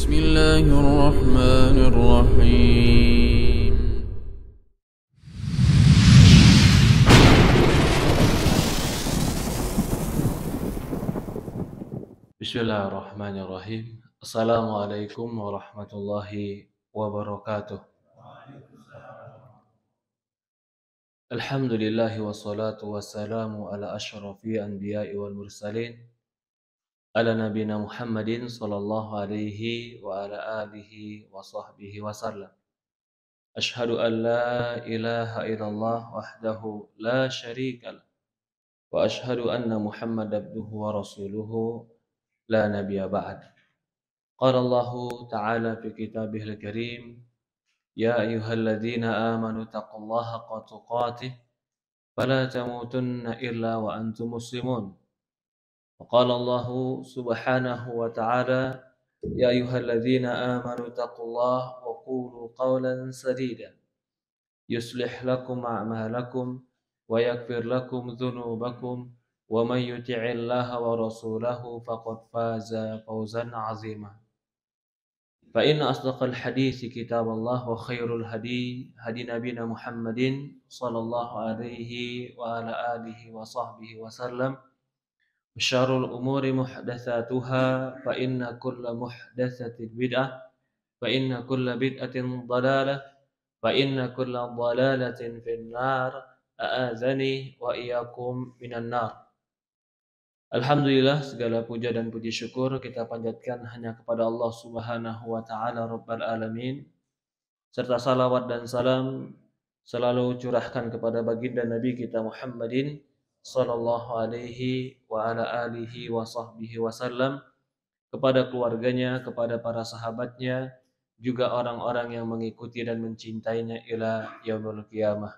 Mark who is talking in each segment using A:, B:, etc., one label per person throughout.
A: بسم الله الرحمن الرحيم
B: Bismillahirrahmanirrahim. Assalamualaikum warahmatullahi wabarakatuh. Alhamdulillahi wassalatu wassalamu ala asyrafil anbiya'i wal mursalin ala nabina Muhammadin sallallahu alaihi wa ala alihi wa sahbihi wasallam. Ashhadu an la ilaha illallah wahdahu la syarika lah wa ashhadu anna Muhammad abduhu wa rasuluhu la nabiyya ba'd. Qala Allah ta'ala fi kitabihil karim, ya ayyuhalladzina amanu taqullaha haqqa tuqatih fala tamutunna illa wa antum muslimun. Wa qala Allah subhanahu wa ta'ala, ya ayyuhalladzina amanu taqullaha wa qulu qawlan sadida yuslih lakum a'malakum wa yaghfir lakum dhunubakum wa man yuti'illaha wa rasulahu faqad faza fawzan 'azima. فإن أصدق الحديث كتاب الله وخير الهدي هدي نبينا محمد صلى الله عليه وعلى آله وصحبه وسلم وشر الأمور محدثاتها فإن كل محدثة بدعة فإن كل بدعة ضلالة فإن كل ضلالة في النار أعاذني وإياكم من النار. Alhamdulillah, segala puja dan puji syukur kita panjatkan hanya kepada Allah Subhanahu wa taala Rabbal Alamin, serta salawat dan salam selalu curahkan kepada baginda Nabi kita Muhammadin sallallahu alaihi wa ala alihi wa sahbihi wasallam, kepada keluarganya, kepada para sahabatnya, juga orang-orang yang mengikuti dan mencintainya ila yaumil qiyamah.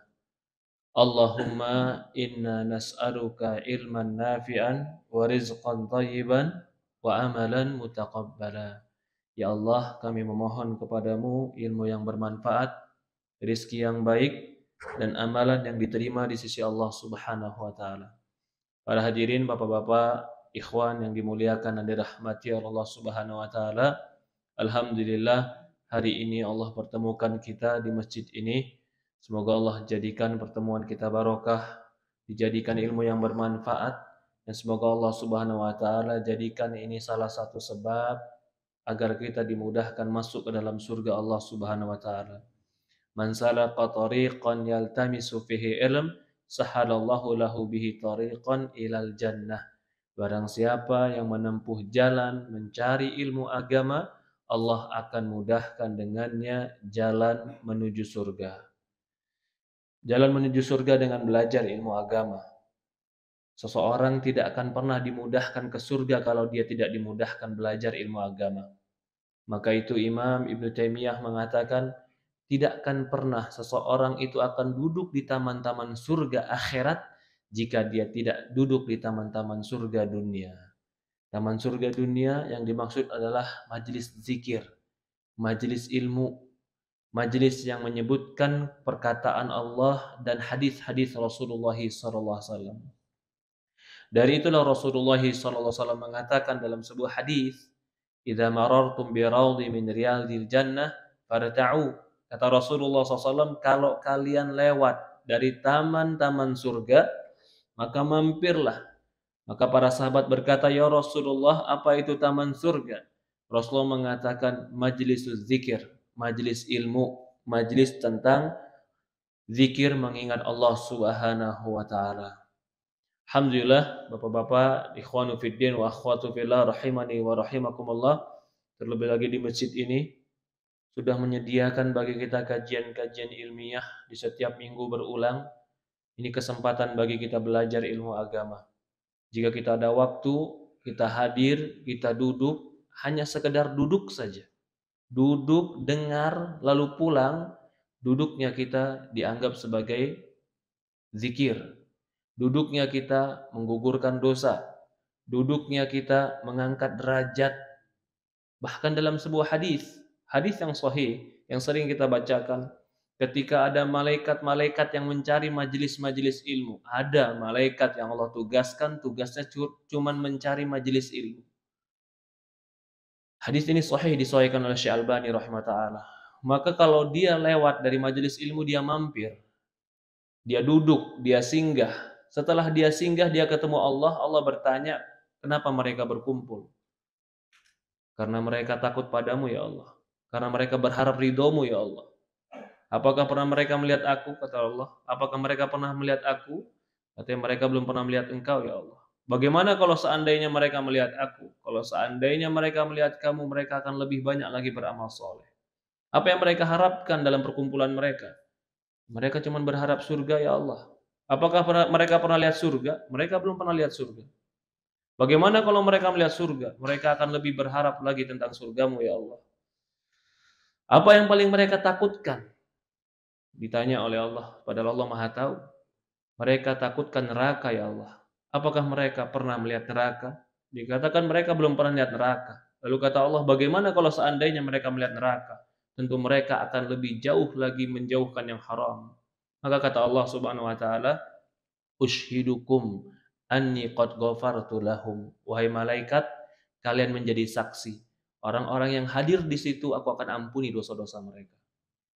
B: Allahumma inna nas'aluka ilman nafi'an wa rizqan thayyiban wa amalan mutaqabbala. Ya Allah, kami memohon kepadamu ilmu yang bermanfaat, rizki yang baik, dan amalan yang diterima di sisi Allah Subhanahu wa taala. Para hadirin, bapak-bapak, ikhwan yang dimuliakan dan dirahmati Allah Subhanahu wa taala, alhamdulillah hari ini Allah pertemukan kita di masjid ini. Semoga Allah jadikan pertemuan kita barokah, dijadikan ilmu yang bermanfaat, dan semoga Allah Subhanahu wa taala jadikan ini salah satu sebab agar kita dimudahkan masuk ke dalam surga Allah Subhanahu wa taala. Man salaka tariqan yaltamisu fihi ilm, sahalallahu lahu bihi tariqan ilal jannah. Barang siapa yang menempuh jalan mencari ilmu agama, Allah akan mudahkan dengannya jalan menuju surga. Jalan menuju surga dengan belajar ilmu agama. Seseorang tidak akan pernah dimudahkan ke surga kalau dia tidak dimudahkan belajar ilmu agama. Maka itu Imam Ibnu Taimiyah mengatakan, tidak akan pernah seseorang itu akan duduk di taman-taman surga akhirat jika dia tidak duduk di taman-taman surga dunia. Taman surga dunia yang dimaksud adalah majelis zikir, majelis ilmu, majelis yang menyebutkan perkataan Allah dan hadis-hadis Rasulullah SAW. Dari itulah Rasulullah SAW mengatakan dalam sebuah hadis, "Idza marartum bi raudhi min riyadil jannah farta'u." Kata Rasulullah SAW, kalau kalian lewat dari taman-taman surga, maka mampirlah. Maka para sahabat berkata, "Ya Rasulullah, apa itu taman surga?" Rasulullah mengatakan, majelis zikir, majelis ilmu, majelis tentang zikir mengingat Allah Subhanahu wa taala. Alhamdulillah, Bapak-bapak, ikhwanu fiddin wa akhwatu fillah rahimani wa rahimakumullah, terlebih lagi di masjid ini sudah menyediakan bagi kita kajian-kajian ilmiah di setiap minggu berulang. Ini kesempatan bagi kita belajar ilmu agama. Jika kita ada waktu, kita hadir, kita duduk, hanya sekedar duduk saja. Duduk, dengar, lalu pulang, duduknya kita dianggap sebagai zikir. Duduknya kita menggugurkan dosa. Duduknya kita mengangkat derajat. Bahkan dalam sebuah hadis yang sahih, yang sering kita bacakan, ketika ada malaikat-malaikat yang mencari majelis-majelis ilmu. Ada malaikat yang Allah tugaskan, tugasnya cuma mencari majelis ilmu. Hadis ini sahih disahihkan oleh Syekh Albani rahimahullah. Maka kalau dia lewat dari majelis ilmu, dia mampir, dia duduk, dia singgah. Setelah dia singgah, dia ketemu Allah. Allah bertanya, kenapa mereka berkumpul? Karena mereka takut padamu ya Allah. Karena mereka berharap ridhomu ya Allah. Apakah pernah mereka melihat aku? Kata Allah. Apakah mereka pernah melihat aku? Katanya mereka belum pernah melihat engkau ya Allah. Bagaimana kalau seandainya mereka melihat aku? Kalau seandainya mereka melihat kamu, mereka akan lebih banyak lagi beramal soleh. Apa yang mereka harapkan dalam perkumpulan mereka? Mereka cuma berharap surga ya Allah. Apakah mereka pernah lihat surga? Mereka belum pernah lihat surga. Bagaimana kalau mereka melihat surga? Mereka akan lebih berharap lagi tentang surgamu ya Allah. Apa yang paling mereka takutkan? Ditanya oleh Allah, padahal Allah Maha tahu. Mereka takutkan neraka ya Allah. Apakah mereka pernah melihat neraka? Dikatakan mereka belum pernah lihat neraka. Lalu kata Allah, bagaimana kalau seandainya mereka melihat neraka? Tentu mereka akan lebih jauh lagi menjauhkan yang haram. Maka kata Allah Subhanahu wa taala, "Ushidukum anni qad ghafartu lahum." Wahai malaikat, kalian menjadi saksi. Orang-orang yang hadir di situ aku akan ampuni dosa-dosa mereka.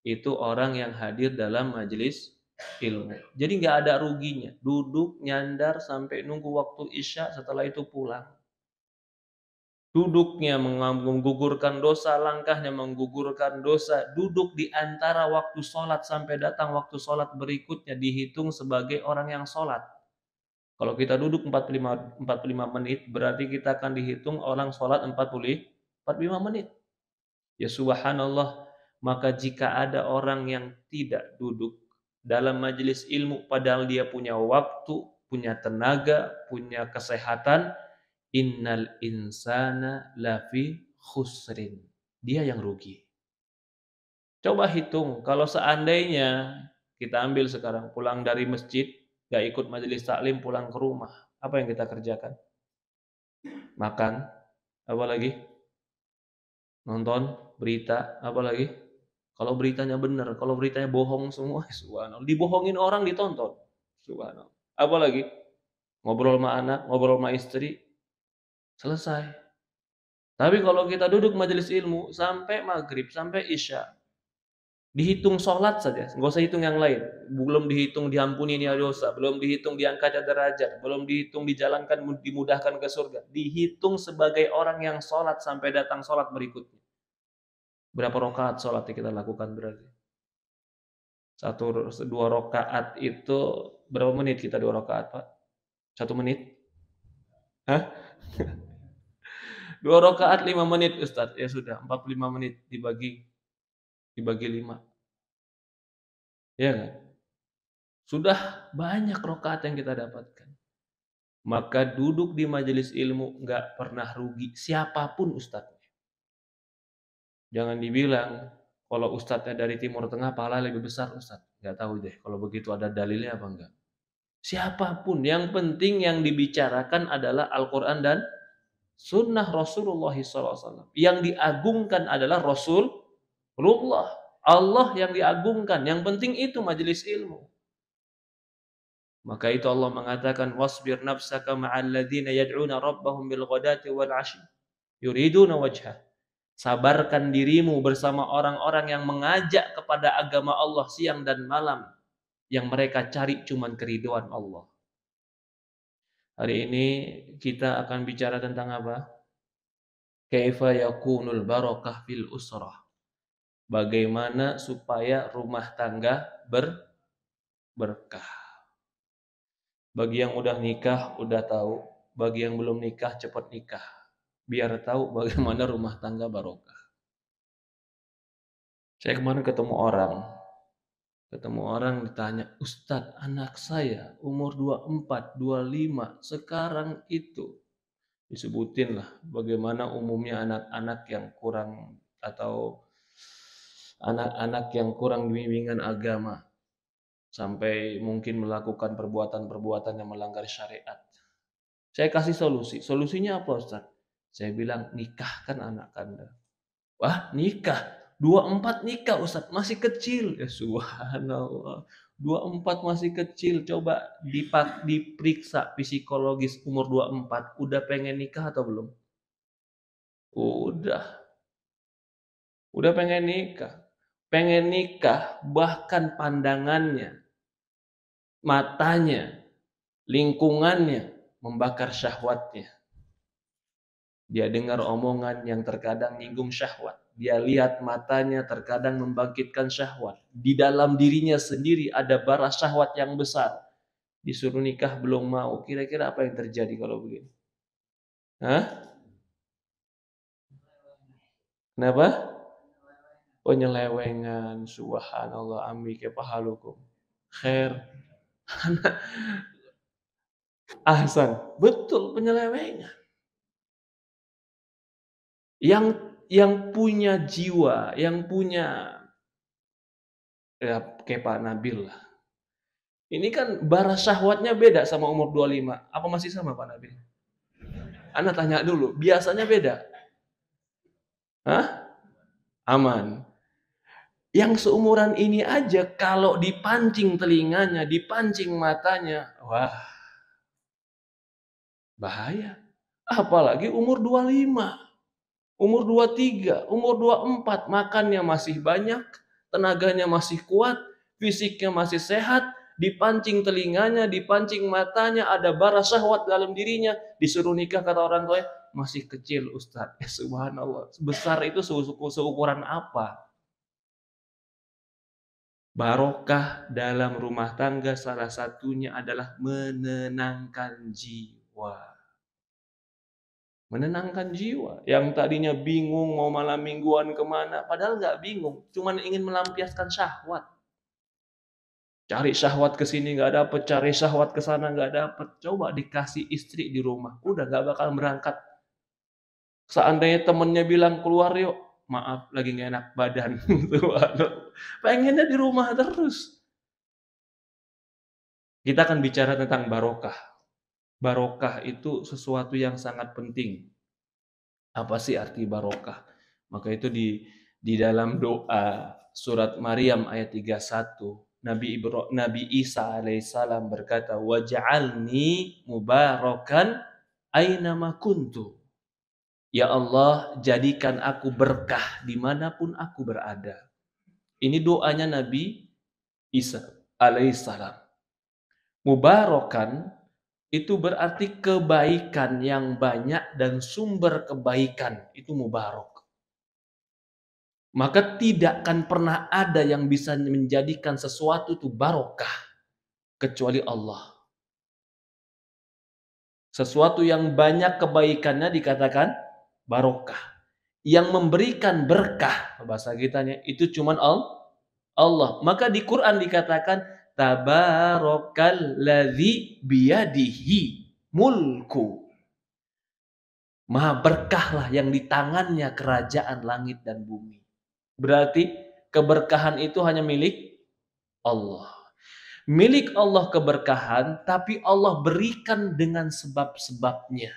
B: Itu orang yang hadir dalam majelis ilmu. Jadi nggak ada ruginya. Duduk, nyandar sampai nunggu waktu isya, setelah itu pulang. Duduknya menggugurkan dosa, langkahnya menggugurkan dosa. Duduk di antara waktu sholat sampai datang waktu sholat berikutnya dihitung sebagai orang yang sholat. Kalau kita duduk 45 menit, berarti kita akan dihitung orang sholat 45 menit. Ya subhanallah, maka jika ada orang yang tidak duduk dalam majelis ilmu, padahal dia punya waktu, punya tenaga, punya kesehatan, innal insana lafi khusrin. Dia yang rugi. Coba hitung, kalau seandainya kita ambil sekarang, pulang dari masjid, gak ikut majelis taklim, pulang ke rumah, apa yang kita kerjakan? Makan, apa lagi? Nonton berita, apa lagi? Kalau beritanya benar, kalau beritanya bohong semua, subhanallah. Dibohongin orang ditonton, subhanallah. Apa lagi? Ngobrol sama anak, ngobrol sama istri, selesai. Tapi kalau kita duduk majelis ilmu sampai maghrib, sampai isya, dihitung sholat saja, nggak usah hitung yang lain. Belum dihitung diampuni dosa, belum dihitung diangkat derajat, belum dihitung dijalankan, dimudahkan ke surga. Dihitung sebagai orang yang sholat sampai datang sholat berikutnya. Berapa rakaat sholat yang kita lakukan berarti? 2 rakaat itu berapa menit kita 2 rakaat, Pak? 1 menit? Hah? 2 rakaat 5 menit, Ustaz. Ya sudah, 45 menit dibagi 5. Ya kan? Sudah banyak rakaat yang kita dapatkan. Maka duduk di majelis ilmu nggak pernah rugi, siapapun ustadznya. Jangan dibilang kalau ustadznya dari Timur Tengah pahala lebih besar, ustadz. Nggak tahu deh kalau begitu ada dalilnya apa enggak. Siapapun, yang penting yang dibicarakan adalah Al-Quran dan sunnah Rasulullah SAW. Yang diagungkan adalah Rasulullah. Allah yang diagungkan. Yang penting itu majelis ilmu. Maka itu Allah mengatakan, wasbir nafsaka ma'al ladzina yad'una rabbahum bil ghadati wal 'ashyi yuriduna wajhah. Sabarkan dirimu bersama orang-orang yang mengajak kepada agama Allah siang dan malam, yang mereka cari cuman keridhaan Allah. Hari ini kita akan bicara tentang apa? Kaifa yakunul barakah fil usrah. Bagaimana supaya rumah tangga berkah. Bagi yang udah nikah, udah tahu. Bagi yang belum nikah, cepat nikah. Biar tahu bagaimana rumah tangga barokah. Saya kemarin ketemu orang ditanya, Ustadz, anak saya umur 24, 25, sekarang itu. Disebutin lah bagaimana umumnya anak-anak yang kurang atau anak-anak yang kurang bimbingan agama. Sampai mungkin melakukan perbuatan-perbuatan yang melanggar syariat. Saya kasih solusi. Solusinya apa, Ustaz? Saya bilang, nikahkan anak Anda. Wah, nikah? 24 nikah, Ustaz. Masih kecil. Ya subhanallah. 24 masih kecil. Coba diperiksa psikologis umur 24. Udah pengen nikah atau belum? Udah pengen nikah, bahkan pandangannya, matanya, lingkungannya membakar syahwatnya. Dia dengar omongan yang terkadang nyinggung syahwat. Dia lihat matanya terkadang membangkitkan syahwat. Di dalam dirinya sendiri ada bara syahwat yang besar. Disuruh nikah belum mau. Kira-kira apa yang terjadi kalau begini? Hah? Kenapa? Penyelewengan. Subhanallah, ambi kepahalukum. Khair. Ahsan. Betul, penyelewengan. Yang punya jiwa, yang punya ya kayak Pak Nabil lah. Ini kan bara syahwatnya beda sama umur 25. Apa masih sama Pak Nabil? Anda tanya dulu, biasanya beda. Hah? Aman. Yang seumuran ini aja kalau dipancing telinganya, dipancing matanya, wah, bahaya. Apalagi umur 25. Umur 23, umur 24, makannya masih banyak, tenaganya masih kuat, fisiknya masih sehat, dipancing telinganya, dipancing matanya, ada bara syahwat dalam dirinya, disuruh nikah kata orang tua, masih kecil Ustaz. Subhanallah, besar itu seukuran apa? Barokah dalam rumah tangga salah satunya adalah menenangkan jiwa. Menenangkan jiwa. Yang tadinya bingung mau malam mingguan kemana. Padahal nggak bingung. Cuman ingin melampiaskan syahwat. Cari syahwat ke sini nggak dapet. Cari syahwat ke sana nggak dapet. Coba dikasih istri di rumah. Udah nggak bakal berangkat. Seandainya temennya bilang keluar yuk. Maaf lagi nggak enak badan. Pengennya di rumah terus. Kita akan bicara tentang barokah. Barokah itu sesuatu yang sangat penting. Apa sih arti barokah? Maka itu di dalam doa surat Maryam ayat 31, Nabi Isa alaihissalam berkata, "Waj'alni mubarakan ainama kuntu." Ya Allah, jadikan aku berkah dimanapun aku berada. Ini doanya Nabi Isa alaihissalam. Mubarakan itu berarti kebaikan yang banyak dan sumber kebaikan itu mubarak. Maka tidak akan pernah ada yang bisa menjadikan sesuatu itu barokah kecuali Allah. Sesuatu yang banyak kebaikannya dikatakan barokah. Yang memberikan berkah bahasa kitanya itu cuman Allah. Maka di Quran dikatakan Tabarakalladzi biyadihi mulku. Maha berkahlah yang di tangannya kerajaan langit dan bumi. Berarti keberkahan itu hanya milik Allah. Milik Allah keberkahan, tapi Allah berikan dengan sebab-sebabnya.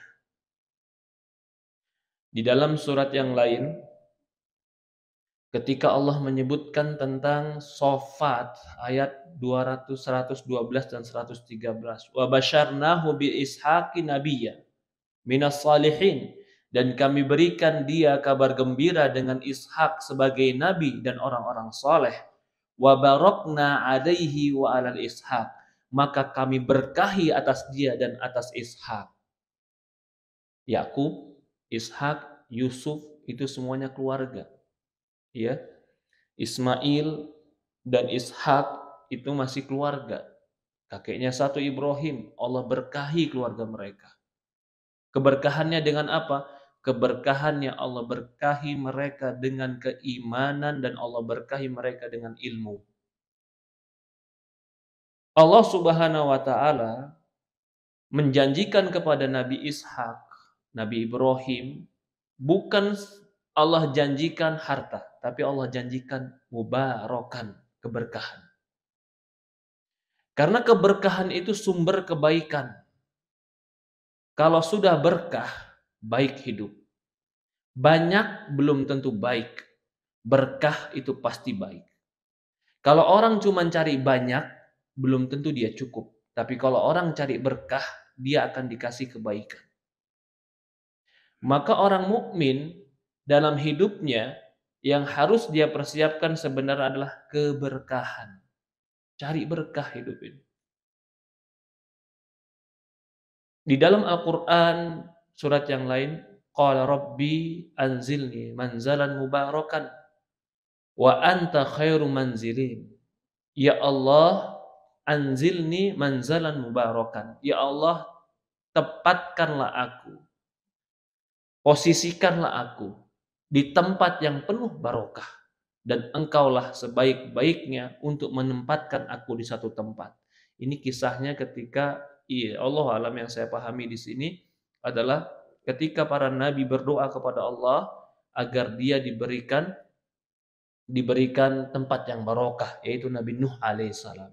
B: Di dalam surat yang lain, ketika Allah menyebutkan tentang Shofat ayat 200, 112 dan 113. Wa basyarnahu bi ishaqi nabiyya minas salihin, dan kami berikan dia kabar gembira dengan Ishak sebagai nabi dan orang-orang saleh. Wa barakna alaihi wa alal Ishak, maka kami berkahi atas dia dan atas Ishak. Yakub, Ishak, Yusuf itu semuanya keluarga. Ya, Ismail dan Ishak itu masih keluarga. Kakeknya satu Ibrahim, Allah berkahi keluarga mereka. Keberkahannya dengan apa? Keberkahannya Allah berkahi mereka dengan keimanan dan Allah berkahi mereka dengan ilmu. Allah Subhanahu wa taala menjanjikan kepada Nabi Ishak, Nabi Ibrahim, bukan Allah janjikan harta, tapi Allah janjikan mubarakan, keberkahan. Karena keberkahan itu sumber kebaikan. Kalau sudah berkah, baik hidup. Banyak belum tentu baik. Berkah itu pasti baik. Kalau orang cuma cari banyak, belum tentu dia cukup. Tapi kalau orang cari berkah, dia akan dikasih kebaikan. Maka orang mukmin dalam hidupnya yang harus dia persiapkan sebenarnya adalah keberkahan. Cari berkah hidup ini. Di dalam Al-Quran surat yang lain, qala rabbi anzilni manzalan mubarakan wa anta khairu manzilin. Ya Allah, anzilni manzalan mubarakan. Ya Allah, tepatkanlah aku, posisikanlah aku di tempat yang penuh barokah, dan engkaulah sebaik-baiknya untuk menempatkan aku di satu tempat. Ini kisahnya ketika, Allah alam, yang saya pahami di sini adalah ketika para nabi berdoa kepada Allah agar dia diberikan tempat yang barokah, yaitu Nabi Nuh alaihissalam.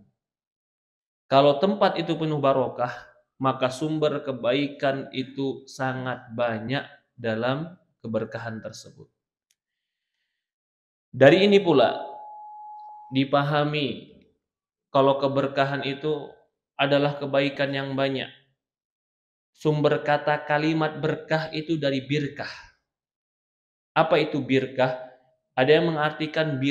B: Kalau tempat itu penuh barokah, maka sumber kebaikan itu sangat banyak dalam keberkahan tersebut. Dari ini pula dipahami kalau keberkahan itu adalah kebaikan yang banyak. Sumber kata kalimat berkah itu dari birkah. Apa itu birkah? Ada yang mengartikan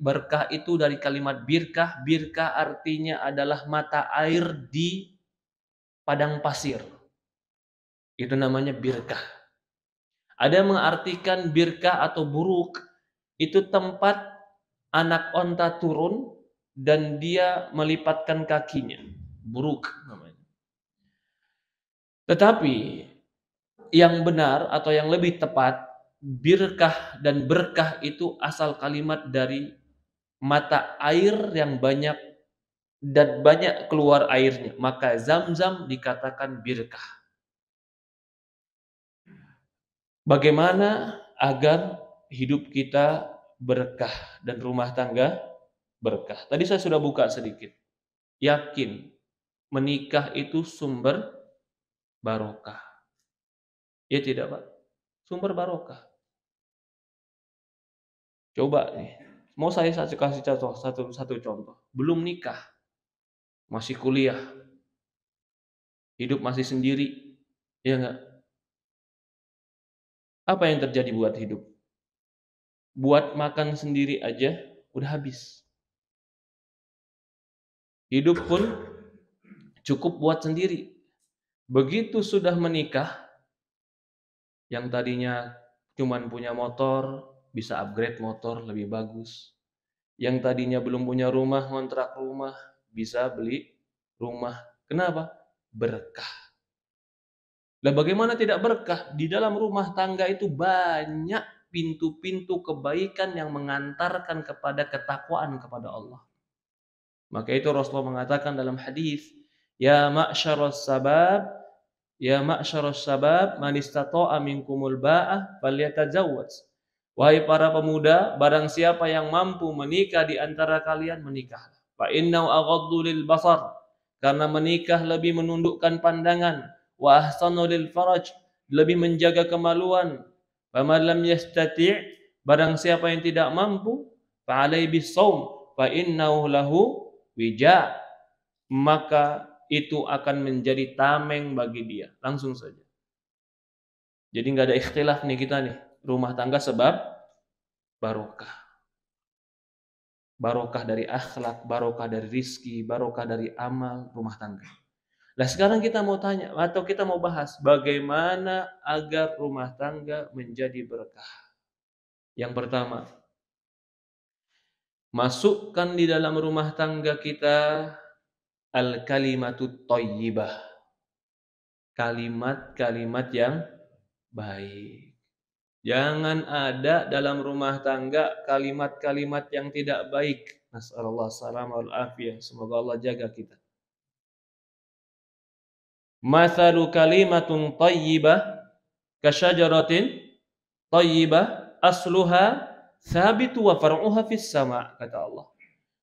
B: berkah itu dari kalimat birkah. Birkah artinya adalah mata air di padang pasir. Itu namanya birkah. Ada yang mengartikan birkah atau buruk, itu tempat anak onta turun dan dia melipatkan kakinya. Buruk namanya. Tetapi yang benar atau yang lebih tepat, birkah dan berkah itu asal kalimat dari mata air yang banyak dan banyak keluar airnya. Maka Zam-Zam dikatakan birkah. Bagaimana agar hidup kita berkah dan rumah tangga berkah? Tadi saya sudah buka sedikit. Yakin menikah itu sumber barokah. Ya tidak, Pak? Sumber barokah. Coba nih, mau saya kasih satu contoh. Belum nikah, masih kuliah, hidup masih sendiri, ya enggak? Apa yang terjadi buat hidup? Buat makan sendiri aja udah habis. Hidup pun cukup buat sendiri. Begitu sudah menikah, yang tadinya cuman punya motor, bisa upgrade motor lebih bagus. Yang tadinya belum punya rumah, ngontrak rumah, bisa beli rumah. Kenapa? Berkah. Nah, bagaimana tidak berkah? Di dalam rumah tangga itu banyak pintu-pintu kebaikan yang mengantarkan kepada ketakwaan kepada Allah. Maka itu Rasulullah mengatakan dalam hadis, ya ma'syarus sabab, man istata'a minkumul ba'ah falyatazawwaj. Wahai para pemuda, barang siapa yang mampu menikah di antara kalian, menikahlah. Fa innahu aghaddu lil basar, karena menikah lebih menundukkan pandangan. Wa ahsanu lil faraj, lebih menjaga kemaluan. Faman lam yastati', barang siapa yang tidak mampu, fa alaihi bisawm, fa innahu lahu wija, maka itu akan menjadi tameng bagi dia. Langsung saja. Jadi nggak ada ikhtilaf nih kita nih. Rumah tangga sebab barokah. Barokah dari akhlak, barokah dari rizki, barokah dari amal rumah tangga. Nah sekarang kita mau tanya atau kita mau bahas bagaimana agar rumah tangga menjadi berkah. Yang pertama, masukkan di dalam rumah tangga kita al-kalimatut thayyibah. Kalimat-kalimat yang baik. Jangan ada dalam rumah tangga kalimat-kalimat yang tidak baik. Nasallallahu salamah wal afiyah. Semoga Allah jaga kita. Mathalu kalimatun thayyibah kasyajaratin thayyibah asluha thabitu wa far'uha fis sama', kata Allah.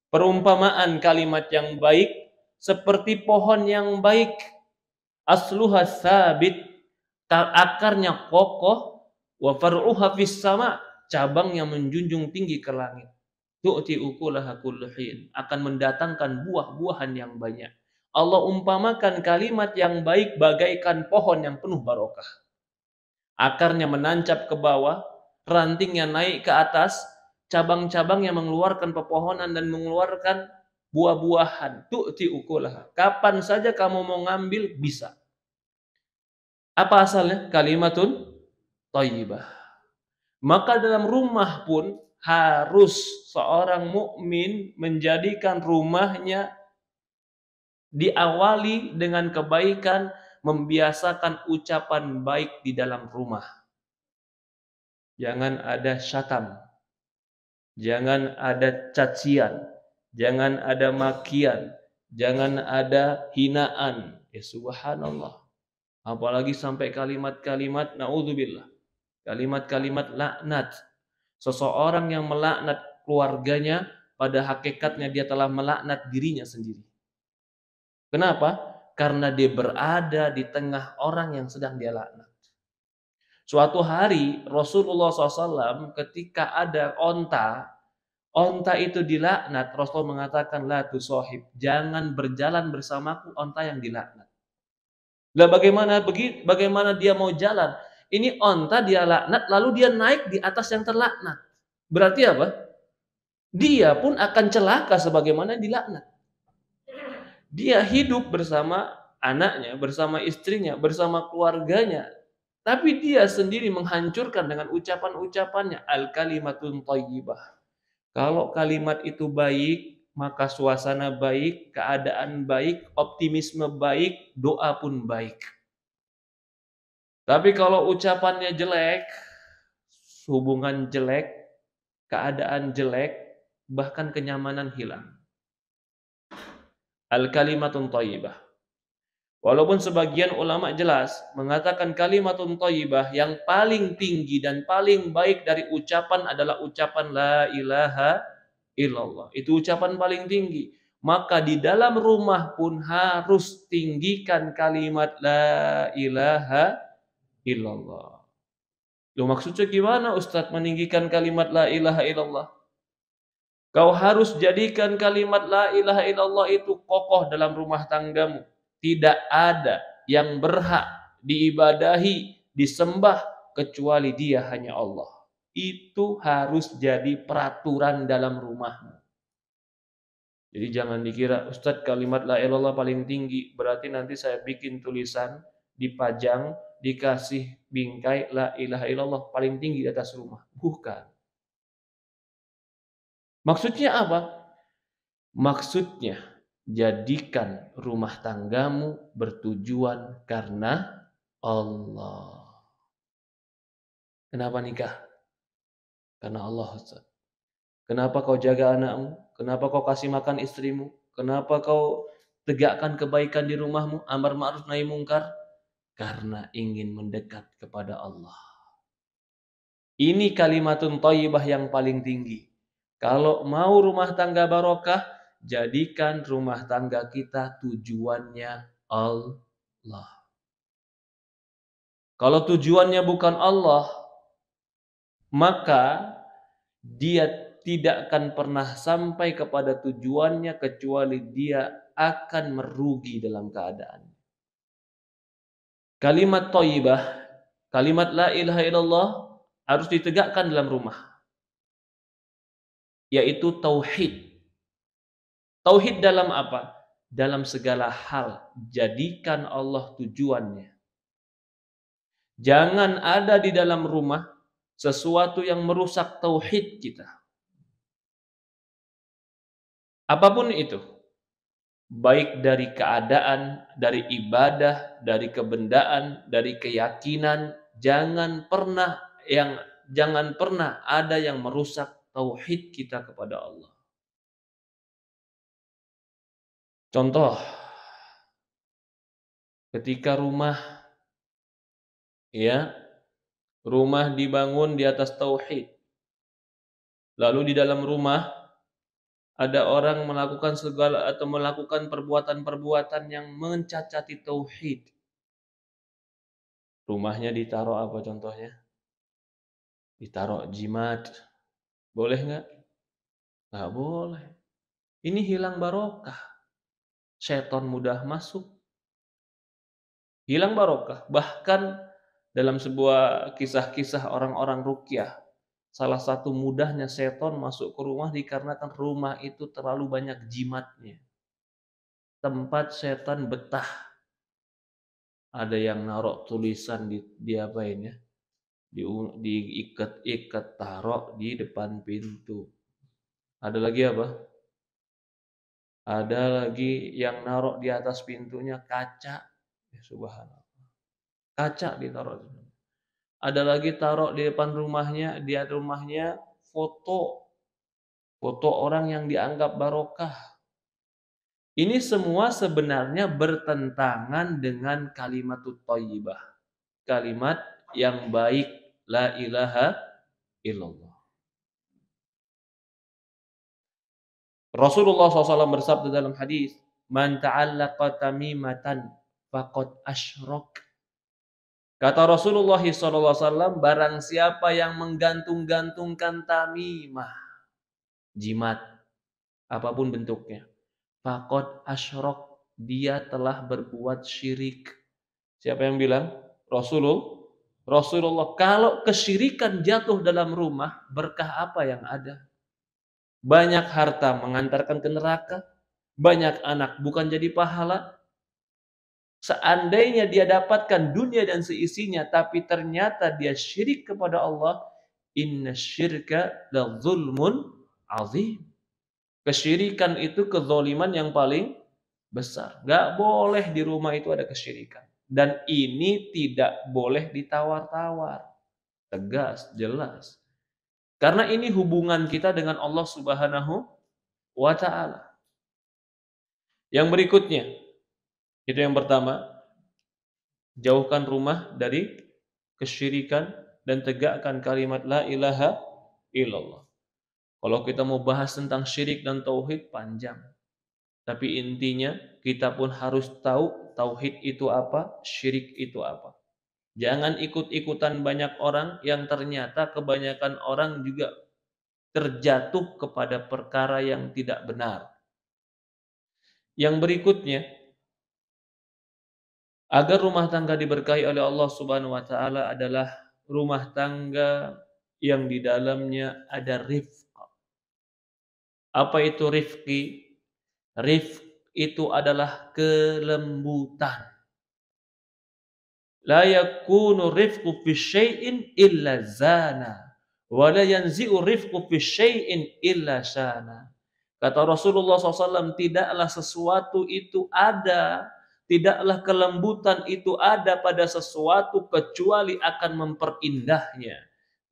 B: Perumpamaan kalimat yang baik seperti pohon yang baik. Asluha thabit, akarnya kokoh, wa far'uha fis sama', cabang yang menjunjung tinggi ke langit. Tu'ti ukulaha kullu hin, akan mendatangkan buah-buahan yang banyak. Allah umpamakan kalimat yang baik bagaikan pohon yang penuh barokah. Akarnya menancap ke bawah, rantingnya naik ke atas, cabang-cabang yang mengeluarkan pepohonan dan mengeluarkan buah-buahan. Tu'ti ukulaha. Kapan saja kamu mau ngambil, bisa. Apa asalnya? Kalimatun thayyibah. Maka dalam rumah pun harus seorang mukmin menjadikan rumahnya diawali dengan kebaikan, membiasakan ucapan baik di dalam rumah. Jangan ada syatam, jangan ada cacian, jangan ada makian, jangan ada hinaan. Ya subhanallah. Apalagi sampai kalimat-kalimat naudzubillah. Kalimat-kalimat laknat. Seseorang yang melaknat keluarganya, pada hakikatnya dia telah melaknat dirinya sendiri. Kenapa? Karena dia berada di tengah orang yang sedang dia laknat. Suatu hari Rasulullah SAW ketika ada onta itu dilaknat, Rasul mengatakan la tusahib, jangan berjalan bersamaku onta yang dilaknat. Lah bagaimana dia mau jalan? Ini onta dia laknat lalu dia naik di atas yang terlaknat. Berarti apa? Dia pun akan celaka sebagaimana dilaknat. Dia hidup bersama anaknya, bersama istrinya, bersama keluarganya. Tapi dia sendiri menghancurkan dengan ucapan-ucapannya. Al-kalimatun thayyibah. Kalau kalimat itu baik, maka suasana baik, keadaan baik, optimisme baik, doa pun baik. Tapi kalau ucapannya jelek, hubungan jelek, keadaan jelek, bahkan kenyamanan hilang. Al-kalimatun thayyibah. Walaupun sebagian ulama jelas mengatakan kalimatun thayyibah yang paling tinggi dan paling baik dari ucapan adalah ucapan la ilaha illallah. Itu ucapan paling tinggi. Maka di dalam rumah pun harus tinggikan kalimat la ilaha illallah. Loh, maksudnya gimana Ustadz meninggikan kalimat la ilaha illallah? Kau harus jadikan kalimat la ilaha illallah itu kokoh dalam rumah tanggamu. Tidak ada yang berhak diibadahi, disembah kecuali Dia, hanya Allah. Itu harus jadi peraturan dalam rumahmu. Jadi jangan dikira Ustadz kalimat la ilaha illallah paling tinggi, berarti nanti saya bikin tulisan, dipajang, dikasih bingkai la ilaha illallah paling tinggi di atas rumah. Bukan. Maksudnya apa? Maksudnya jadikan rumah tanggamu bertujuan karena Allah. Kenapa nikah? Karena Allah, Ustaz. Kenapa kau jaga anakmu? Kenapa kau kasih makan istrimu? Kenapa kau tegakkan kebaikan di rumahmu? Amar ma'ruf nahi mungkar? Karena ingin mendekat kepada Allah. Ini kalimatun thayyibah yang paling tinggi. Kalau mau rumah tangga barokah, jadikan rumah tangga kita tujuannya Allah. Kalau tujuannya bukan Allah, maka dia tidak akan pernah sampai kepada tujuannya kecuali dia akan merugi dalam keadaan. Kalimat thayyibah, kalimat la ilaha illallah harus ditegakkan dalam rumah. Yaitu tauhid. Tauhid dalam apa? Dalam segala hal. Jadikan Allah tujuannya. Jangan ada di dalam rumah sesuatu yang merusak tauhid kita. Apapun itu. Baik dari keadaan, dari ibadah, dari kebendaan, dari keyakinan. Jangan pernah ada yang merusak tauhid kita kepada Allah. Contoh, ketika rumah dibangun di atas tauhid. Lalu di dalam rumah ada orang melakukan perbuatan-perbuatan yang mencacati tauhid. Rumahnya ditaruh apa contohnya? Ditaruh jimat. Boleh nggak? Nggak boleh. Ini hilang barokah. Setan mudah masuk. Hilang barokah. Bahkan dalam sebuah kisah-kisah orang-orang ruqyah, salah satu mudahnya seton masuk ke rumah dikarenakan rumah itu terlalu banyak jimatnya. Tempat setan betah. Ada yang naruh tulisan di apain ya? Diikat-ikat taruh di depan pintu. Ada lagi apa? Ada lagi yang naruh di atas pintunya kaca. Ya, subhanallah. Kaca ditaruh. Ada lagi taruh di depan rumahnya, foto orang yang dianggap barokah. Ini semua sebenarnya bertentangan dengan kalimatut thayyibah. Kalimat yang baik, la ilaha illallah. Rasulullah SAW bersabda dalam hadis, "Man ta'allaqa tamimatan faqad asyrak." Kata Rasulullah SAW, barang siapa yang menggantung-gantungkan tamimah, jimat, apapun bentuknya, faqad asyrak, dia telah berbuat syirik. Siapa yang bilang? Rasulullah. Kalau kesyirikan jatuh dalam rumah, berkah apa yang ada? Banyak harta mengantarkan ke neraka, banyak anak bukan jadi pahala. Seandainya dia dapatkan dunia dan seisinya, tapi ternyata dia syirik kepada Allah, inna syirka la zulmun azim. Kesyirikan itu kezaliman yang paling besar. Gak boleh di rumah itu ada kesyirikan. Dan ini tidak boleh ditawar-tawar. Tegas, jelas. Karena ini hubungan kita dengan Allah Subhanahu wa ta'ala. Yang berikutnya, itu yang pertama, jauhkan rumah dari kesyirikan dan tegakkan kalimat la ilaha illallah. Kalau kita mau bahas tentang syirik dan tauhid panjang. Tapi intinya kita pun harus tahu tauhid itu apa, syirik itu apa. Jangan ikut-ikutan banyak orang yang ternyata kebanyakan orang juga terjatuh kepada perkara yang tidak benar. Yang berikutnya, agar rumah tangga diberkahi oleh Allah Subhanahu wa taala adalah rumah tangga yang di dalamnya ada rifq. Apa itu rifqi? Rifq itu adalah kelembutan. La yakunu rifqu fi syai'in illa zana wa la yanzi'u rifqu fi syai'in illa syana. Kata Rasulullah SAW, tidaklah sesuatu itu ada, tidaklah kelembutan itu ada pada sesuatu kecuali akan memperindah-nya.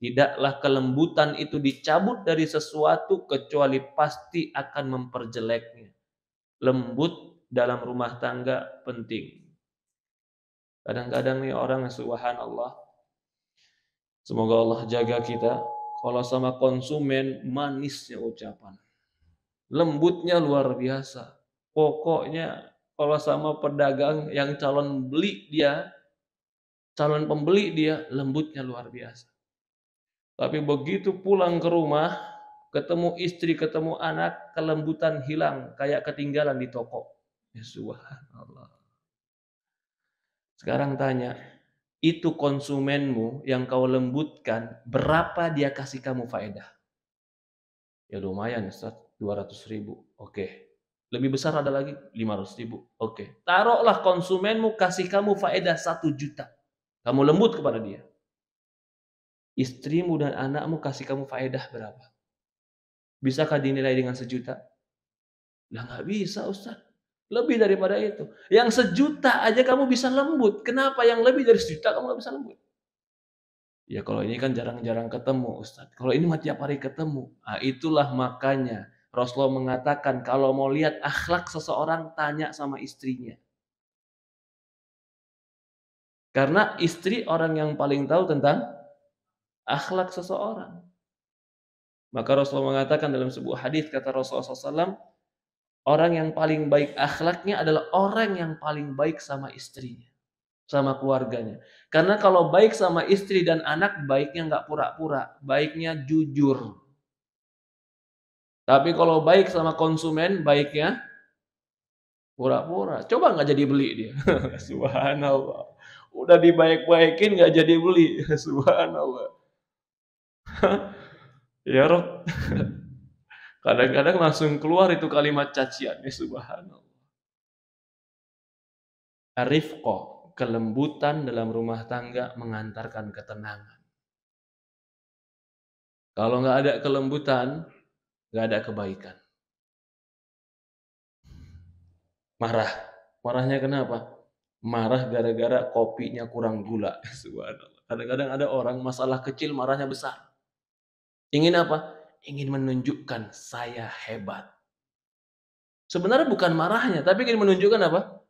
B: Tidaklah kelembutan itu dicabut dari sesuatu kecuali pasti akan memperjeleknya. Lembut dalam rumah tangga penting. Kadang-kadang nih orang, subhanallah, semoga Allah jaga kita, kalau sama konsumen manisnya ucapan, lembutnya luar biasa. Pokoknya kalau sama pedagang yang calon pembeli dia, lembutnya luar biasa. Tapi begitu pulang ke rumah, ketemu istri, ketemu anak, kelembutan hilang, kayak ketinggalan di toko. Ya subhanallah. Sekarang tanya, itu konsumenmu yang kau lembutkan, berapa dia kasih kamu faedah? Ya lumayan Ustaz, 200.000. Oke. Lebih besar ada lagi, 500.000. Oke. Taruhlah konsumenmu kasih kamu faedah 1 juta. Kamu lembut kepada dia. Istrimu dan anakmu kasih kamu faedah berapa? Bisakah dinilai dengan 1 juta? Lah nggak bisa Ustaz. Lebih daripada itu. Yang 1 juta aja kamu bisa lembut. Kenapa yang lebih dari 1 juta kamu nggak bisa lembut? Ya kalau ini kan jarang-jarang ketemu Ustaz. Kalau ini mah tiap hari ketemu. Nah, itulah makanya Rasulullah mengatakan kalau mau lihat akhlak seseorang, tanya sama istrinya. Karena istri orang yang paling tahu tentang akhlak seseorang. Maka Rasulullah mengatakan dalam sebuah hadis, kata Rasulullah SAW, orang yang paling baik akhlaknya adalah orang yang paling baik sama istrinya, sama keluarganya. Karena kalau baik sama istri dan anak, baiknya nggak pura-pura, baiknya jujur. Tapi kalau baik sama konsumen, baiknya pura-pura. Coba nggak jadi beli dia. Subhanallah. Udah dibaik-baikin nggak jadi beli. Subhanallah. Ya Rob, kadang-kadang langsung keluar itu kalimat cacian, ya subhanallah. Arifqo, kelembutan dalam rumah tangga mengantarkan ketenangan. Kalau nggak ada kelembutan, nggak ada kebaikan. Marah. Marahnya kenapa? Marah gara-gara kopinya kurang gula. Subhanallah. Kadang-kadang ada orang masalah kecil marahnya besar. Ingin apa? Ingin menunjukkan saya hebat. Sebenarnya bukan marahnya, tapi ingin menunjukkan apa?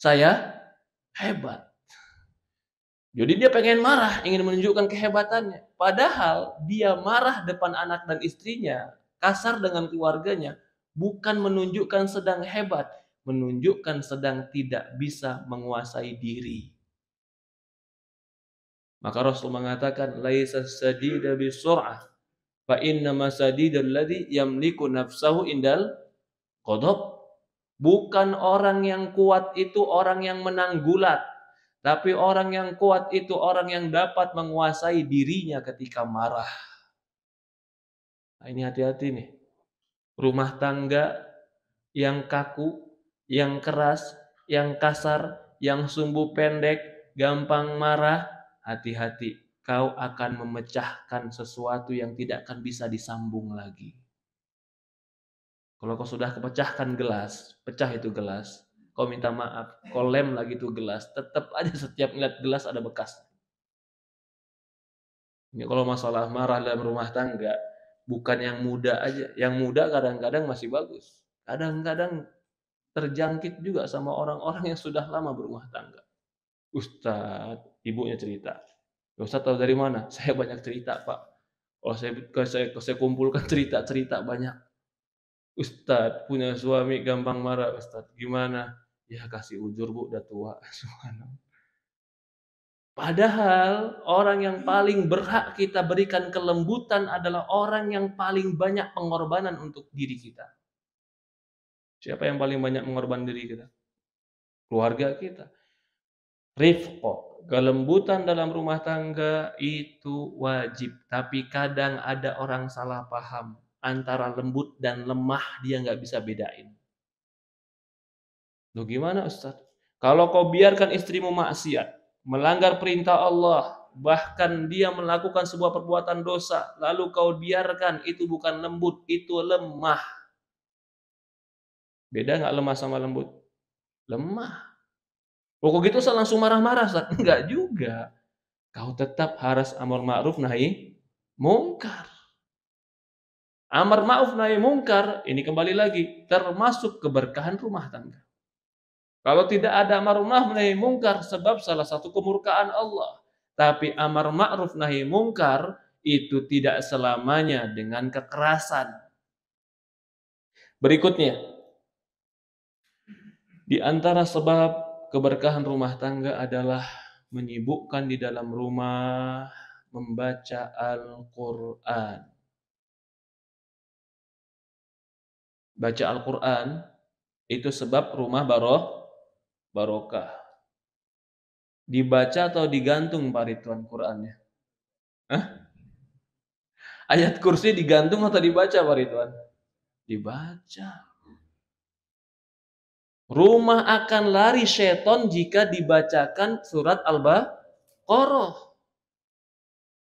B: Saya hebat. Jadi dia pengen marah, ingin menunjukkan kehebatannya. Padahal dia marah depan anak dan istrinya, kasar dengan keluarganya, bukan menunjukkan sedang hebat, menunjukkan sedang tidak bisa menguasai diri. Maka Rasul mengatakan, laisa sadida bisur'ah, fa inna masadidal ladzi yamliku nafsahu indal qadab. Bukan orang yang kuat itu orang yang menang gulat, tapi orang yang kuat itu orang yang dapat menguasai dirinya ketika marah. Nah, ini hati-hati nih. Rumah tangga yang kaku, yang keras, yang kasar, yang sumbu pendek, gampang marah, hati-hati. Kau akan memecahkan sesuatu yang tidak akan bisa disambung lagi. Kalau kau sudah kepecahkan gelas, pecah itu gelas, kau minta maaf, kau lem lagi itu gelas, tetap aja setiap ngeliat gelas ada bekas. Ini kalau masalah marah dalam rumah tangga, bukan yang muda aja. Yang muda kadang-kadang masih bagus. Kadang-kadang terjangkit juga sama orang-orang yang sudah lama berumah tangga. Ustadz, ibunya cerita. Ustadz tahu dari mana? Saya banyak cerita, Pak. Kalau saya kumpulkan cerita-cerita banyak. Ustadz punya suami gampang marah. Ustadz gimana? Ya kasih ujur bu, udah tua. Padahal orang yang paling berhak kita berikan kelembutan adalah orang yang paling banyak pengorbanan untuk diri kita. Siapa yang paling banyak mengorbankan diri kita? Keluarga kita. Rifqo, kelembutan dalam rumah tangga itu wajib. Tapi kadang ada orang salah paham. Antara lembut dan lemah dia nggak bisa bedain. Loh gimana Ustaz? Kalau kau biarkan istrimu maksiat, melanggar perintah Allah, bahkan dia melakukan sebuah perbuatan dosa, lalu kau biarkan, itu bukan lembut, itu lemah. Beda nggak lemah sama lembut? Lemah. Pokok gitu saya langsung marah-marah, Ustaz. Enggak juga. Kau tetap harus amar ma'ruf nahi mungkar. Amar ma'ruf nahi mungkar, ini kembali lagi, termasuk keberkahan rumah tangga. Kalau tidak ada amar ma'ruf nahi mungkar, sebab salah satu kemurkaan Allah. Tapi amar ma'ruf nahi mungkar itu tidak selamanya dengan kekerasan. Berikutnya, di antara sebab keberkahan rumah tangga adalah menyibukkan di dalam rumah membaca Al-Quran. Baca Al-Quran itu sebab rumah barokah. Dibaca atau digantung Pak Ridwan Qurannya? Hah? Ayat kursi digantung atau dibaca Pak Ridwan? Dibaca. Rumah akan lari seton jika dibacakan surat Al-Baqarah.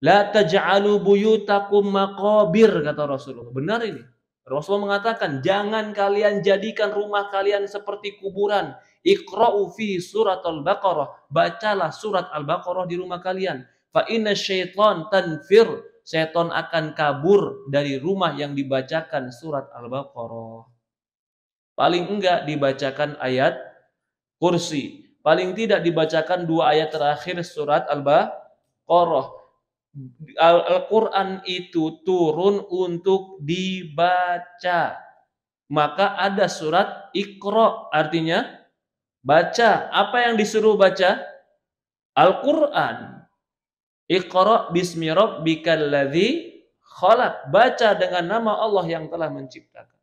B: La taj'alu buyutakum maqabir, kata Rasulullah. Benar ini. Rasulullah mengatakan, jangan kalian jadikan rumah kalian seperti kuburan. Iqra'u fi surat Al-Baqarah. Bacalah surat Al-Baqarah di rumah kalian. Fa inna syaitan tanfir. Seton akan kabur dari rumah yang dibacakan surat Al-Baqarah. Paling enggak dibacakan ayat kursi. Paling tidak dibacakan 2 ayat terakhir surat Al-Baqarah. Al-Quran itu turun untuk dibaca. Maka ada surat Iqra, artinya baca. Apa yang disuruh baca? Al-Quran. Iqra bismi rabbikal ladzi khalaq. Baca dengan nama Allah yang telah menciptakan.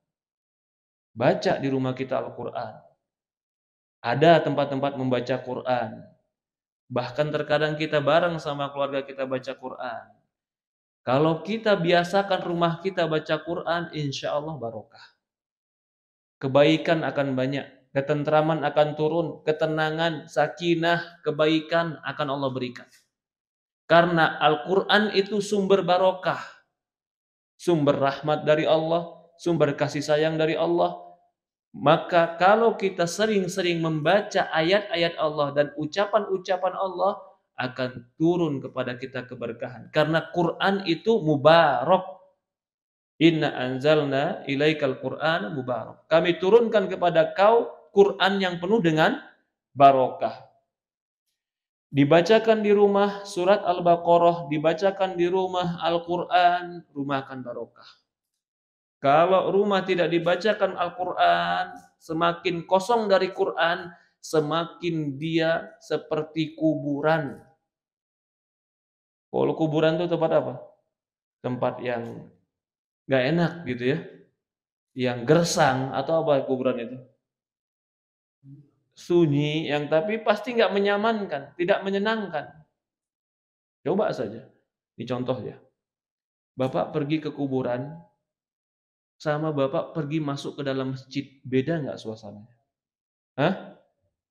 B: Baca di rumah kita Al-Quran. Ada tempat-tempat membaca Quran. Bahkan terkadang kita bareng sama keluarga kita baca Quran. Kalau kita biasakan rumah kita baca Quran, insya Allah barokah. Kebaikan akan banyak, ketentraman akan turun, ketenangan, sakinah, kebaikan akan Allah berikan. Karena Al-Quran itu sumber barokah, sumber rahmat dari Allah, sumber kasih sayang dari Allah. Maka kalau kita sering-sering membaca ayat-ayat Allah dan ucapan-ucapan Allah, akan turun kepada kita keberkahan. Karena Quran itu mubarak. Inna anzalna ilaikal Qur'an mubarak. Kami turunkan kepada kau Quran yang penuh dengan barokah. Dibacakan di rumah surat Al-Baqarah, dibacakan di rumah Al-Quran, rumah akan barokah. Kalau rumah tidak dibacakan Al-Quran, semakin kosong dari Quran, semakin dia seperti kuburan. Kalau kuburan itu tempat apa? Tempat yang gak enak gitu ya. Yang gersang atau apa kuburan itu? Sunyi, yang tapi pasti gak menyamankan, tidak menyenangkan. Coba saja, ini contoh ya. Bapak pergi ke kuburan, sama Bapak pergi masuk ke dalam masjid, beda nggak suasananya? Hah?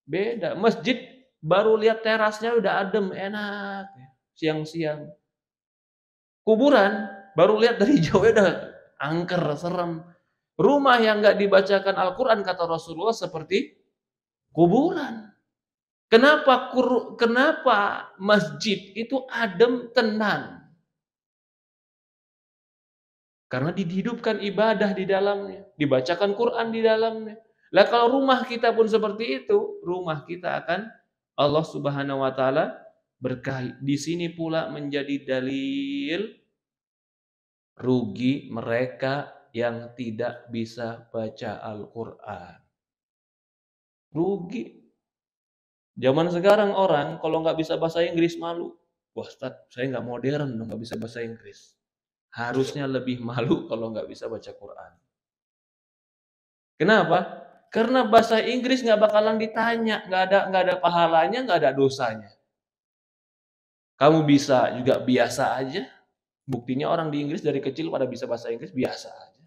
B: Beda. Masjid baru lihat terasnya udah adem, enak. Siang-siang. Kuburan baru lihat dari jauh udah angker, serem. Rumah yang nggak dibacakan Al-Quran kata Rasulullah seperti kuburan. Kenapa masjid itu adem, tenang? Karena dihidupkan ibadah di dalamnya, dibacakan Quran di dalamnya. Lah kalau rumah kita pun seperti itu, rumah kita akan Allah Subhanahu wa taala berkahi. Di sini pula menjadi dalil rugi mereka yang tidak bisa baca Al-Quran. Rugi. Zaman sekarang orang kalau nggak bisa bahasa Inggris malu. Wah Ustaz, saya nggak modern dong nggak bisa bahasa Inggris. Harusnya lebih malu kalau nggak bisa baca Quran. Kenapa? Karena bahasa Inggris nggak bakalan ditanya, nggak ada pahalanya, nggak ada dosanya. Kamu bisa juga biasa aja. Buktinya orang di Inggris dari kecil pada bisa bahasa Inggris biasa aja.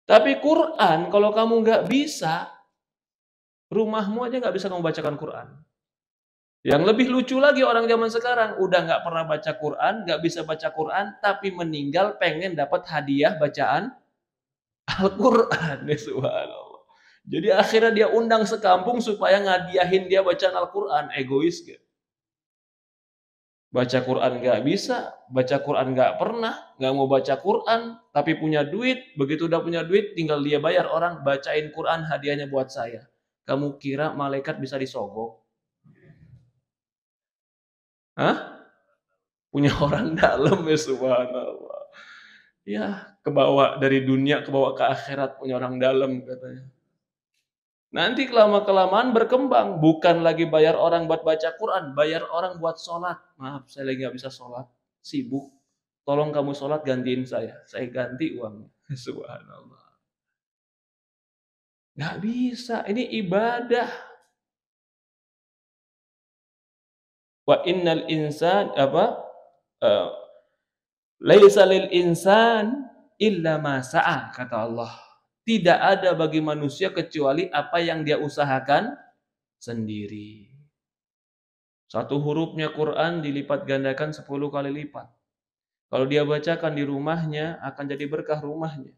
B: Tapi Quran kalau kamu nggak bisa, rumahmu aja nggak bisa kamu bacakan Quran. Yang lebih lucu lagi orang zaman sekarang udah nggak pernah baca Quran, nggak bisa baca Quran, tapi meninggal pengen dapat hadiah bacaan Al-Quran. Subhanallah. Jadi akhirnya dia undang sekampung supaya ngadiahin dia bacaan Al-Quran. Egois gak? Baca Quran nggak bisa, baca Quran nggak pernah, nggak mau baca Quran, tapi punya duit. Begitu udah punya duit, tinggal dia bayar orang bacain Quran hadiahnya buat saya. Kamu kira malaikat bisa disogok? Hah? Punya orang dalam ya subhanallah. Ya, kebawa dari dunia kebawa ke akhirat punya orang dalam katanya. Nanti kelamaan berkembang, bukan lagi bayar orang buat baca Quran, bayar orang buat sholat. Maaf, saya lagi nggak bisa sholat, sibuk. Tolong kamu sholat gantiin saya ganti uangnya. Subhanallah. Nggak bisa, ini ibadah. Wa innal insan laisa lil insan illa ma sa'a kata Allah. Tidak ada bagi manusia kecuali apa yang dia usahakan sendiri. Satu hurufnya Quran dilipat gandakan 10 kali lipat. Kalau dia bacakan di rumahnya akan jadi berkah rumahnya.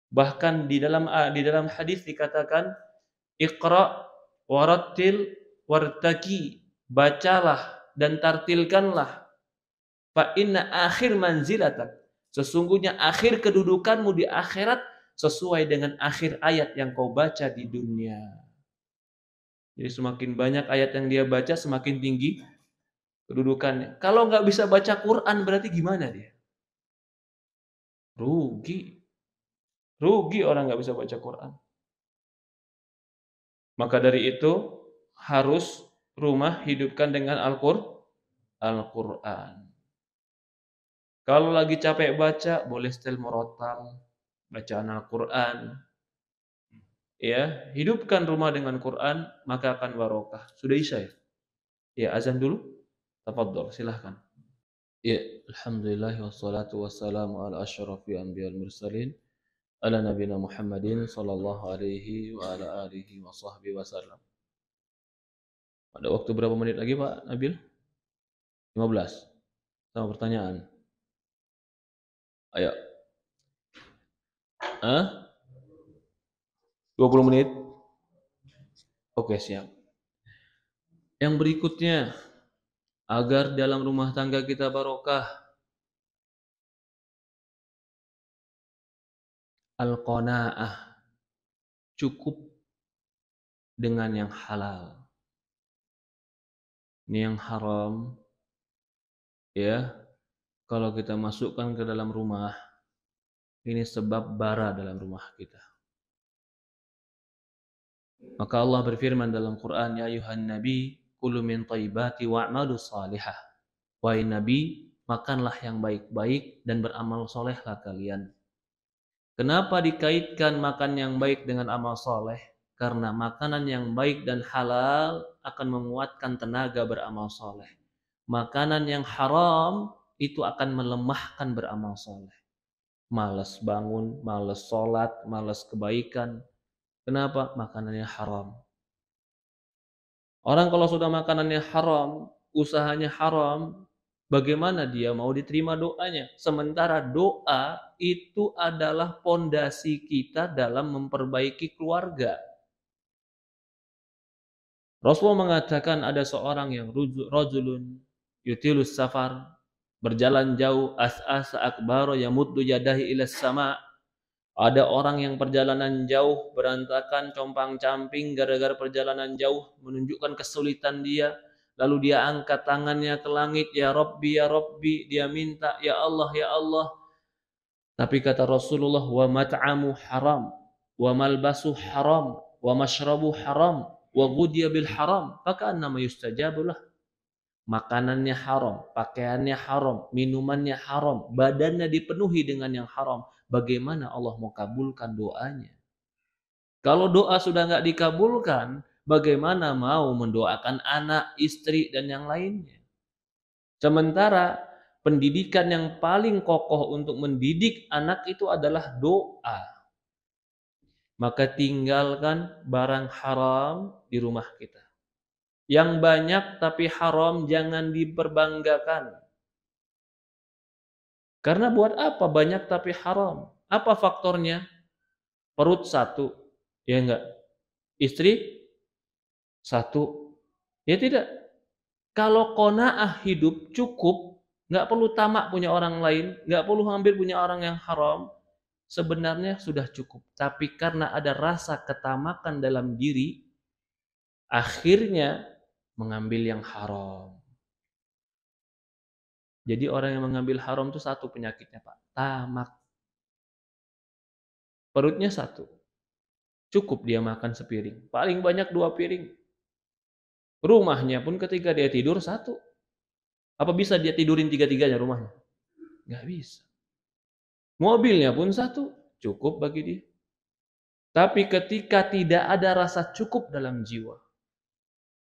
B: Bahkan di dalam hadis dikatakan Iqra warattil wartaki, bacalah dan tartilkanlah. Fa inna akhir manzilatak, sesungguhnya akhir kedudukanmu di akhirat sesuai dengan akhir ayat yang kau baca di dunia. Jadi semakin banyak ayat yang dia baca semakin tinggi kedudukannya. Kalau nggak bisa baca Quran berarti gimana dia? Rugi. Rugi orang nggak bisa baca Quran. Maka dari itu harus rumah hidupkan dengan Al-Quran. Kalau lagi capek baca, boleh setel murattal, bacaan Al-Quran. Ya, hidupkan rumah dengan Quran, maka akan barokah. Sudah isya ya? Ya, azan dulu. Tafadhol, silahkan. Ya, alhamdulillah wassalatu wassalamu ala asyrafi anbiya'il mursalin ala nabiyina Muhammadin sallallahu alaihi wa ala alihi wa sahbihi wasallam. Ada waktu berapa menit lagi Pak Nabil? 15. Sama pertanyaan. Ayo. 20 menit? Oke, siap. Yang berikutnya, agar dalam rumah tangga kita barokah, al-qanaah, cukup dengan yang halal. Ini yang haram, ya, kalau kita masukkan ke dalam rumah, ini sebab bara dalam rumah kita. Maka Allah berfirman dalam Quran, ya ayuhan nabi, kulu min thayyibati wa'malu salihah. Wahai nabi, makanlah yang baik-baik dan beramal solehlah kalian. Kenapa dikaitkan makan yang baik dengan amal soleh? Karena makanan yang baik dan halal akan menguatkan tenaga beramal soleh. Makanan yang haram itu akan melemahkan beramal soleh. Malas bangun, malas sholat, malas kebaikan. Kenapa? Makanannya haram. Orang kalau sudah makanannya haram, usahanya haram, bagaimana dia mau diterima doanya? Sementara doa itu adalah pondasi kita dalam memperbaiki keluarga. Rasulullah mengatakan ada seorang yang rajulun yutilus safar, berjalan jauh, as'asa akbaro yamuddu yadahi ilas sama. Ada orang yang perjalanan jauh, berantakan, compang-camping, gara-gara perjalanan jauh, menunjukkan kesulitan dia. Lalu dia angkat tangannya ke langit, ya Rabbi, dia minta, ya Allah, ya Allah. Tapi kata Rasulullah, wa mat'amu haram, wa malbasu haram, wa mashrabu haram, wa ghudiya bil haram, faka'annama yustajabulah. Makanannya haram, pakaiannya haram, minumannya haram, badannya dipenuhi dengan yang haram. Bagaimana Allah mau kabulkan doanya? Kalau doa sudah nggak dikabulkan, bagaimana mau mendoakan anak, istri, dan yang lainnya? Sementara pendidikan yang paling kokoh untuk mendidik anak itu adalah doa. Maka tinggalkan barang haram di rumah kita. Yang banyak tapi haram jangan diperbanggakan. Karena buat apa banyak tapi haram? Apa faktornya? Perut satu, ya enggak? Istri satu, ya tidak. Kalau qanaah hidup cukup, enggak perlu tamak punya orang lain, enggak perlu ambil punya orang yang haram, sebenarnya sudah cukup. Tapi karena ada rasa ketamakan dalam diri, akhirnya mengambil yang haram. Jadi orang yang mengambil haram itu satu penyakitnya Pak, tamak. Perutnya satu, cukup dia makan sepiring, paling banyak 2 piring. Rumahnya pun ketika dia tidur satu. Apa bisa dia tidurin tiga-tiganya rumahnya? Nggak bisa. Mobilnya pun satu, cukup bagi dia. Tapi ketika tidak ada rasa cukup dalam jiwa,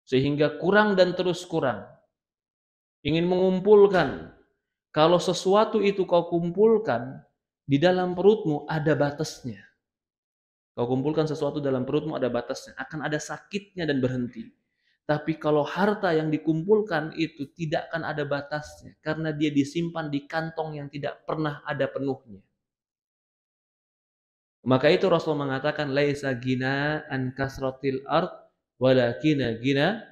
B: sehingga kurang dan terus kurang, ingin mengumpulkan, kalau sesuatu itu kau kumpulkan, di dalam perutmu ada batasnya. Kau kumpulkan sesuatu dalam perutmu ada batasnya, akan ada sakitnya dan berhenti. Tapi kalau harta yang dikumpulkan itu tidak akan ada batasnya, karena dia disimpan di kantong yang tidak pernah ada penuhnya. Maka itu Rasul mengatakan, laisa gina an kasratil ard, walakina gina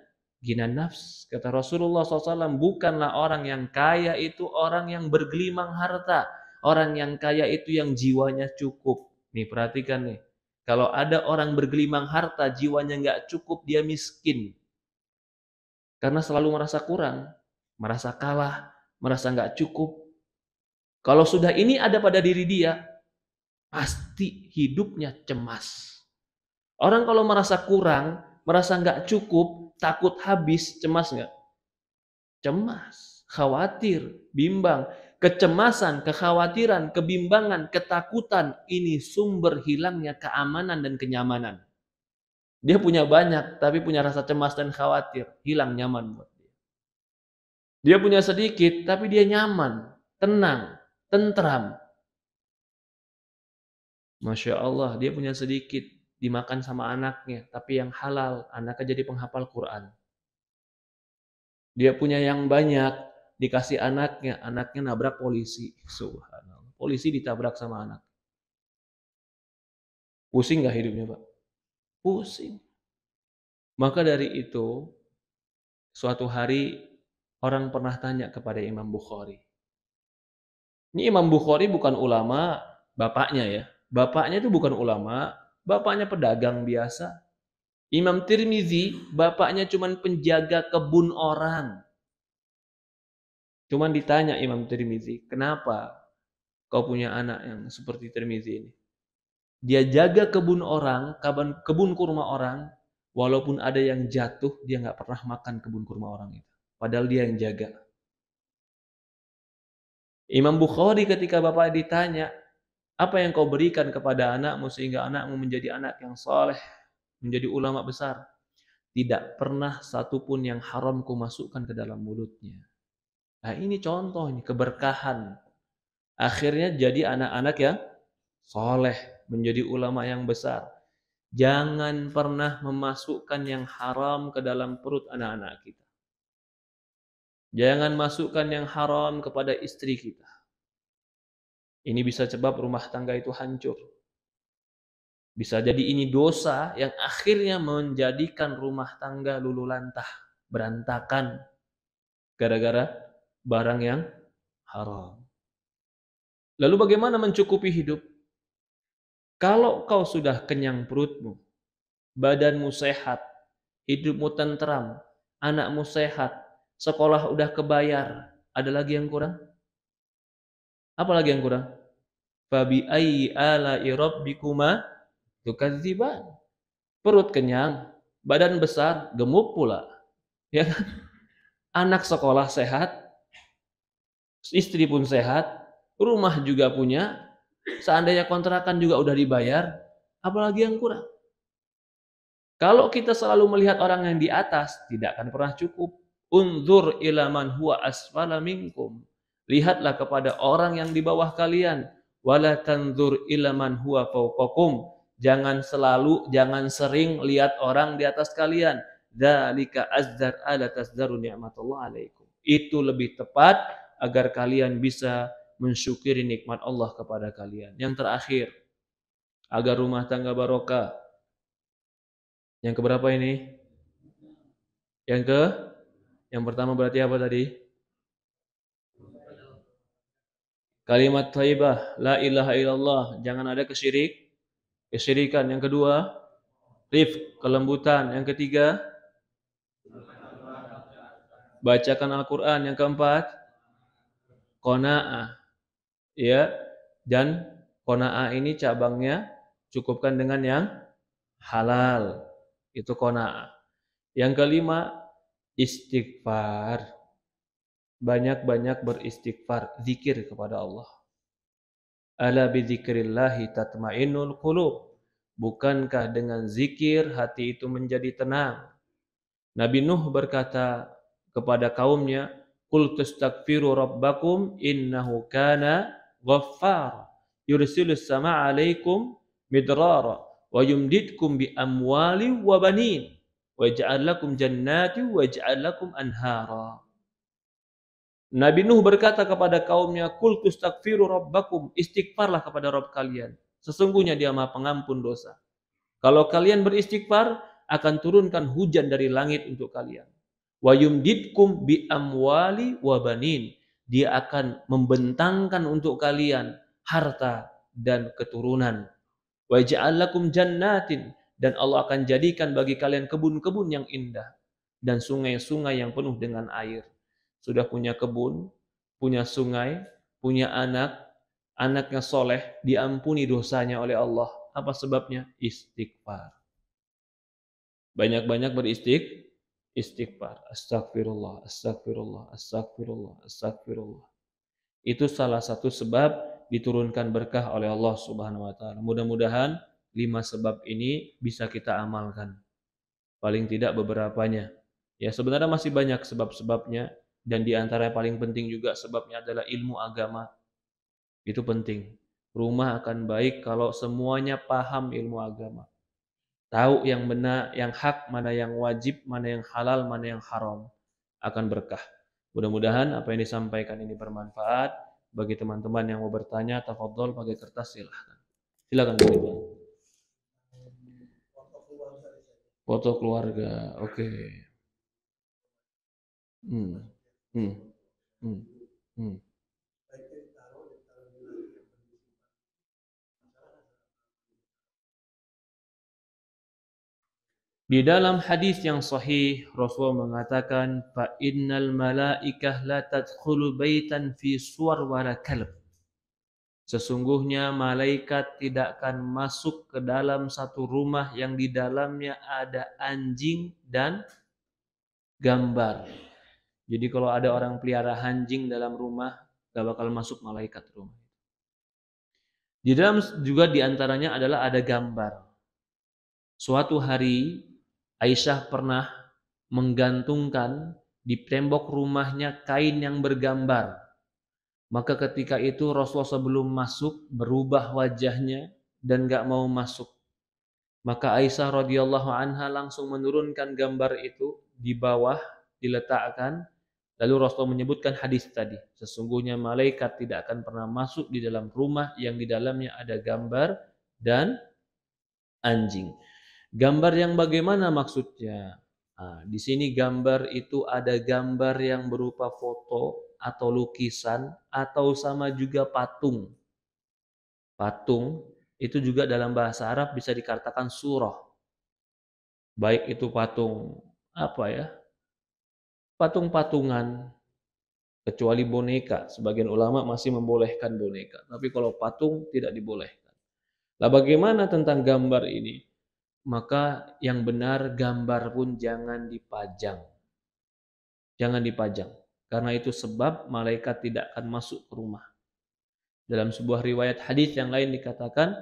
B: nafs. Kata Rasulullah SAW, bukanlah orang yang kaya itu orang yang bergelimang harta. Orang yang kaya itu yang jiwanya cukup. Nih perhatikan nih. Kalau ada orang bergelimang harta, jiwanya nggak cukup, dia miskin. Karena selalu merasa kurang, merasa kalah, merasa nggak cukup. Kalau sudah ini ada pada diri dia, pasti hidupnya cemas. Orang kalau merasa kurang, merasa nggak cukup, takut habis, cemas nggak? Cemas, khawatir, bimbang. Kecemasan, kekhawatiran, kebimbangan, ketakutan, ini sumber hilangnya keamanan dan kenyamanan. Dia punya banyak, tapi punya rasa cemas dan khawatir, hilang nyaman buat dia. Dia punya sedikit, tapi dia nyaman, tenang, tentram. Masya Allah, dia punya sedikit, dimakan sama anaknya, tapi yang halal, anaknya jadi penghafal Quran. Dia punya yang banyak, dikasih anaknya nabrak polisi. Subhanallah, polisi ditabrak sama anak. Pusing nggak hidupnya, Pak? Pusing. Maka dari itu, suatu hari orang pernah tanya kepada Imam Bukhari. Ini Imam Bukhari bukan ulama, bapaknya ya. Bapaknya itu bukan ulama, bapaknya pedagang biasa. Imam Tirmizi, bapaknya cuma penjaga kebun orang. Cuman ditanya Imam Tirmizi, kenapa kau punya anak yang seperti Tirmizi ini? Dia jaga kebun orang, kebun kurma orang, walaupun ada yang jatuh, dia nggak pernah makan kebun kurma orang itu. Padahal dia yang jaga. Imam Bukhari ketika bapak ditanya, apa yang kau berikan kepada anakmu sehingga anakmu menjadi anak yang soleh, menjadi ulama besar? Tidak pernah satupun yang haram ku masukkan ke dalam mulutnya. Nah ini contoh, ini keberkahan. Akhirnya jadi anak-anak yang soleh, menjadi ulama yang besar. Jangan pernah memasukkan yang haram ke dalam perut anak-anak kita. Jangan masukkan yang haram kepada istri kita. Ini bisa sebab rumah tangga itu hancur. Bisa jadi ini dosa yang akhirnya menjadikan rumah tangga lululantah, berantakan, gara-gara barang yang haram. Lalu bagaimana mencukupi hidup? Kalau kau sudah kenyang perutmu, badanmu sehat, hidupmu tentram, anakmu sehat, sekolah udah kebayar, ada lagi yang kurang? Apa lagi yang kurang? Fabi ayyi ala'i rabbikuma tukadziban. Perut kenyang, badan besar, gemuk pula. Ya kan? Anak sekolah sehat, istri pun sehat, rumah juga punya, seandainya kontrakan juga udah dibayar, apalagi yang kurang? Kalau kita selalu melihat orang yang di atas, tidak akan pernah cukup. Unzur ila man huwa asfala minkum. Lihatlah kepada orang yang di bawah kalian. Wala tanzur ila man huwa fawqakum. Jangan sering lihat orang di atas kalian. Dzalika azdar ala tasdaru ni'matullah alaikum. Itu lebih tepat agar kalian bisa mensyukuri nikmat Allah kepada kalian. Yang terakhir, agar rumah tangga barokah. Yang keberapa ini? Yang pertama berarti apa tadi? Kalimat thayyibah, la ilaha illallah, jangan ada kesyirikan. Yang kedua, rifq, kelembutan. Yang ketiga, bacakan Al-Qur'an. Yang keempat, qanaah. Ya, dan qanaah ini cabangnya cukupkan dengan yang halal. Itu qanaah. Yang kelima, istighfar. Banyak-banyak beristighfar, zikir kepada Allah. Ala bidzikrillahi tatmainnul qulub. Bukankah dengan zikir hati itu menjadi tenang? Nabi Nuh berkata kepada kaumnya, "Qul tastaghfiru rabbakum innahu kana ghaffar. Yursilus samaa'a 'alaikum midrara wa yumdidkum bi amwali wa banin wa yaj'al lakum jannati wa yaj'al lakum anhara." Nabi Nuh berkata kepada kaumnya, "Qul tastaghfiru rabbakum." Istighfarlah kepada Rabb kalian. Sesungguhnya Dia Maha Pengampun dosa. Kalau kalian beristighfar, akan turunkan hujan dari langit untuk kalian. Wa yumdidkum bi amwali wa banin. Dia akan membentangkan untuk kalian harta dan keturunan. Wa yaj'al lakum jannatin, dan Allah akan jadikan bagi kalian kebun-kebun yang indah dan sungai-sungai yang penuh dengan air. Sudah punya kebun, punya sungai, punya anaknya soleh, diampuni dosanya oleh Allah. Apa sebabnya? Istighfar. Banyak-banyak istighfar. Astagfirullah, astagfirullah, astagfirullah, astagfirullah. Itu salah satu sebab diturunkan berkah oleh Allah Subhanahu wa taala. Mudah-mudahan 5 sebab ini bisa kita amalkan. Paling tidak beberapanya. Ya, sebenarnya masih banyak sebab-sebabnya. Dan di antara yang paling penting juga sebabnya adalah ilmu agama. Itu penting. Rumah akan baik kalau semuanya paham ilmu agama. Tahu yang benar, yang hak, mana yang wajib, mana yang halal, mana yang haram. Akan berkah. Mudah-mudahan apa yang disampaikan ini bermanfaat. Bagi teman-teman yang mau bertanya, tafadhol pakai kertas silahkan. Silakan Bang Iqbal. Foto keluarga, oke. Hmm. Hmm. Hmm. Hmm. Di dalam hadis yang sahih Rasulullah mengatakan fa innal malaikah la tadkhulu baitan fi suwar wala kalb. Sesungguhnya malaikat tidak akan masuk ke dalam satu rumah yang di dalamnya ada anjing dan gambar. Jadi kalau ada orang pelihara anjing dalam rumah, gak bakal masuk malaikat rumah. Di dalam juga diantaranya adalah ada gambar. Suatu hari Aisyah pernah menggantungkan di tembok rumahnya kain yang bergambar. Maka ketika itu Rasulullah sebelum masuk berubah wajahnya dan gak mau masuk. Maka Aisyah radhiyallahu anha langsung menurunkan gambar itu di bawah diletakkan. Lalu Rasulullah menyebutkan hadis tadi. Sesungguhnya malaikat tidak akan pernah masuk di dalam rumah yang di dalamnya ada gambar dan anjing. Gambar yang bagaimana maksudnya? Nah, di sini gambar itu ada gambar yang berupa foto atau lukisan atau sama juga patung. Patung itu juga dalam bahasa Arab bisa dikatakan surah. Baik itu patung apa ya? Patung-patungan, kecuali boneka. Sebagian ulama masih membolehkan boneka. Tapi kalau patung tidak dibolehkan. Nah, bagaimana tentang gambar ini? Maka yang benar gambar pun jangan dipajang. Jangan dipajang. Karena itu sebab malaikat tidak akan masuk ke rumah. Dalam sebuah riwayat hadis yang lain dikatakan,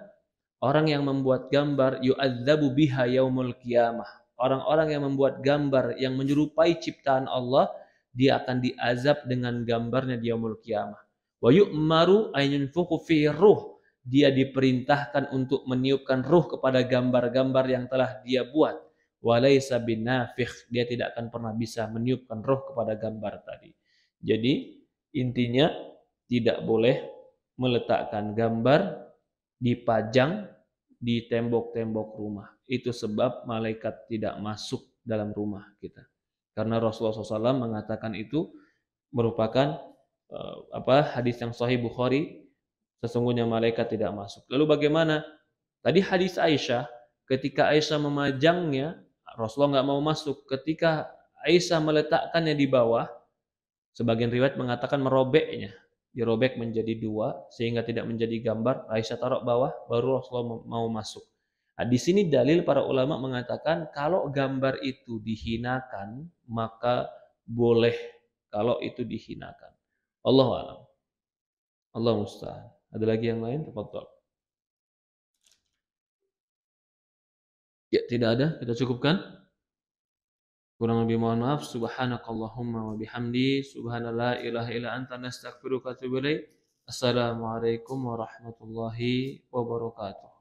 B: orang yang membuat gambar yu'adzabu biha yaumul qiyamah. Orang-orang yang membuat gambar yang menyerupai ciptaan Allah, dia akan diazab dengan gambarnya di yaumul qiyamah. Wa yu'maru an yunfukhu fi ruh. Dia diperintahkan untuk meniupkan ruh kepada gambar-gambar yang telah dia buat. Walaysa binafikh. Dia tidak akan pernah bisa meniupkan ruh kepada gambar tadi. Jadi intinya tidak boleh meletakkan gambar dipajang di tembok-tembok rumah. Itu sebab malaikat tidak masuk dalam rumah kita. Karena Rasulullah SAW mengatakan itu merupakan hadis yang sahih Bukhari, sesungguhnya malaikat tidak masuk. Lalu bagaimana? Tadi hadis Aisyah, ketika Aisyah memajangnya, Rasulullah nggak mau masuk. Ketika Aisyah meletakkannya di bawah, sebagian riwayat mengatakan merobeknya, dirobek menjadi dua sehingga tidak menjadi gambar. Aisyah taruh bawah, baru Rasulullah mau masuk. Nah, di sini dalil para ulama mengatakan kalau gambar itu dihinakan maka boleh kalau itu dihinakan. Allahu a'lam. Allah musta'an. Ada lagi yang lain? Tafadhol. Ya, tidak ada. Kita cukupkan. Kurang lebih mohon maaf. Subhanakallahumma wa bihamdi. Subhanallah ilaha illa anta nastaghfiruka wa atubu ilaik. Assalamualaikum warahmatullahi wabarakatuh.